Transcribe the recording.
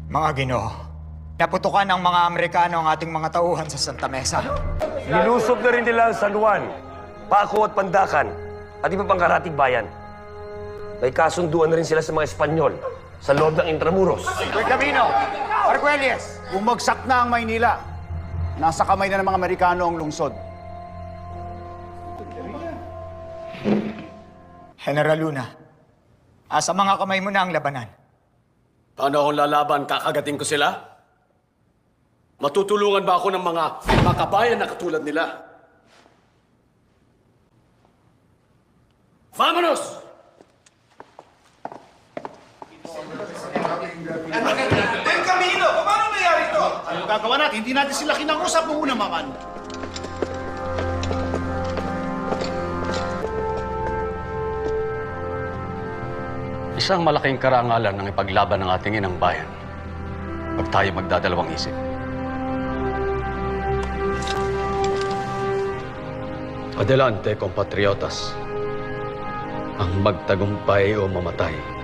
Mga Ginoo, naputukan ng mga Amerikano ang ating mga tauhan sa Santa Mesa. Nilusob na rin nila ang San Juan, Paco at Pandacan, at iba pang karatig bayan. May kasunduan na rin sila sa mga Espanyol sa loob ng Intramuros. Camino, Arguelles! Bumagsak na ang Maynila. Nasa kamay na ng mga Amerikano ang lungsod. General Luna, sa mga kamay mo na ang labanan. Paano akong lalaban? Kakagating ko sila? Matutulungan ba ako ng mga makabayan na katulad nila? Vamonos! El Camino! Paano nangyari ito? Ano gagawa natin? Hindi natin sila kinangusap noong una, Maman. Isang malaking karangalan ng ipaglaban ng ating inang bayan. Huwag tayo magdadalawang isip. Adelante, compatriotas. Ang magtagumpay o mamatay